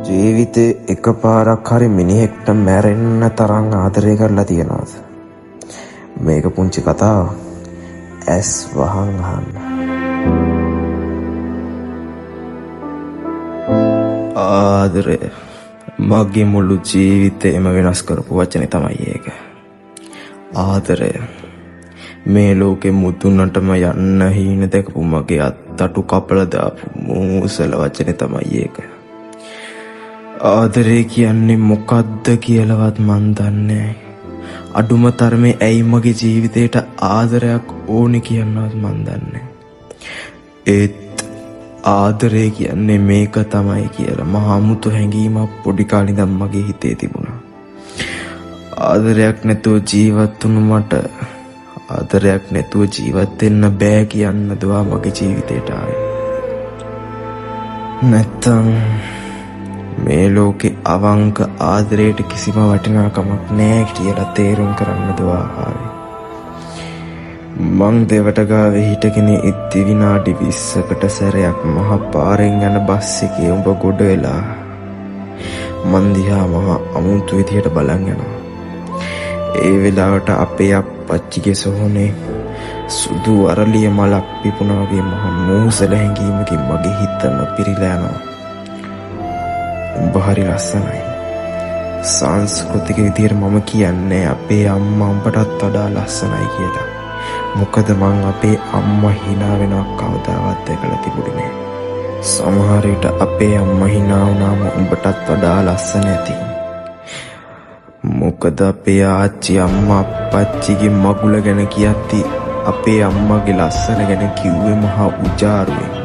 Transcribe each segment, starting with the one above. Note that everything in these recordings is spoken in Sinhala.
ජීවිතේ එකපාරක් හරි මිනිහෙක්ට මැරෙන්න තරම් ආදරය කරලා තියනවාද? මේක පුංචි කතාවක්. ඇස් වහන් අහන්න. ආදරය මගේ මුළු ජීවිතේම වෙනස් කරපු වචනේ තමයි ඒක. ආදරය මේ ලෝකෙ මුතුනටම යන්න හීන දැකපු මගේ අත්තටු කපලා දාපු මූසල වචනේ තමයි ඒක. ආදරේ කියන්නේ මොකද්ද කියලාවත් මන් දන්නේ. අඩුම තරමේ ඇයි මගේ ජීවිතේට ආදරයක් ඕනේ කියනවත් මන් දන්නේ. ඒත් ආදරේ කියන්නේ මේක තමයි කියලා මහා මුතු හැඟීමක් පොඩි කාලේ ඉඳන් මගේ හිතේ තිබුණා. ආදරයක් නැතුව ජීවත් වුණු මට ආදරයක් නැතුව ජීවත් වෙන්න බෑ කියන්න දුවා මගේ ජීවිතේට ආවේ. නැත්තම් මේ ලෝකේ අවංක ආදරයට කිසිම වටිනාකමක් නෑ කියලා තේරුම් කරන්න දුවා ආවේ. මං දෙවට ගාවේ හිටගෙන ඉද්දි විනාඩි 20කට සැරයක් මහ පාරෙන් යන බස් එකේ උඹ ගොඩ වෙලා මන් දිහා මහ අමුතු විදියට බලන් යනවා. ඒ වෙලාවට අපේ අප්පච්චිගේ සොහොනේ සුදු අරලිය මලක් පිපුණා වගේ මහ මෝසල හැඟීමකින් මගේ හිතම පිරීලා යනවා. උඹ හරි ලස්සනයි. සංස්කෘතික විදියට මම කියන්නේ අපේ අම්මා උඹටත් වඩා ලස්සනයි කියලා. මොකද මං අපේ අම්මා hina වෙනවක් කවදාවත් දැකලා තිබුණේ නෑ. සමහර විට අපේ අම්මා hina වුණාම උඹටත් වඩා ලස්සන ඇති. මොකද අපේ ආච්චි අම්මා අප්පච්චිගේ මගුල ගැන කියද්දි අපේ අම්මගේ ලස්සන ගැන කිව්වේ මහා උජාරුවෙන්.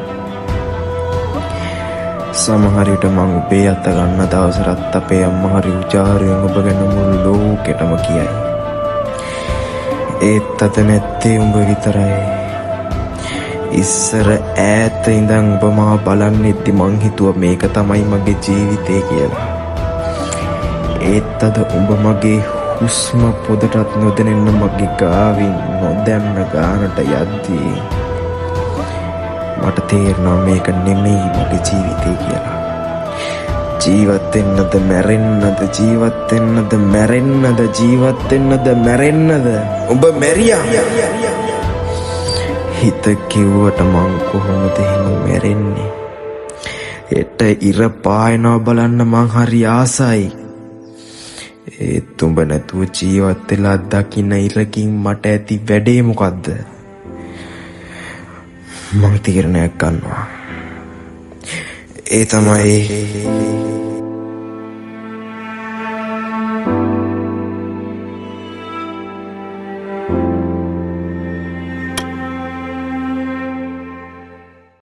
සමහර විට මං ඔබේ අත ගන්න දවසට අපේ අම්මා හරි උජාරුවෙන් ඔබ ගැන මුළු ලෝකෙටම කියයි. ඒත් අත නැත්තේ උඹ විතරයි. ඉස්සර ඈත ඉඳන් ඔබ මාව බලන්නෙද්දි මං හිතුවා මේක තමයි මගේ ජීවිතේ කියලා. ඒත් අද උඹ මගේ හුස්ම පොදටත් නොදැනෙන්න මගේ ගාවින් නොදැන්න ගානට යද්දී මට තේරෙනවා මේක නෙමෙයි මගේ ජීවිතේ කියලා. ජීවත් වෙන්නද මැරෙන්නද ජීවත් වෙන්නද මැරෙන්නද ජීවත් වෙන්නද මැරෙන්නද ඔබ මැරියා. හිත කිව්වට මං කොහොමද එහෙම මැරෙන්නේ? හෙට ඉර පායනවා බලන්න මං හරි ආසයි. ඒත් උඹ නැතුව ජීවත් වෙලා දකින්න ඉරකින් මට ඇති වැඩේ මොකද්ද? මං තීරණයක් ගන්නවා. ඒ තමයි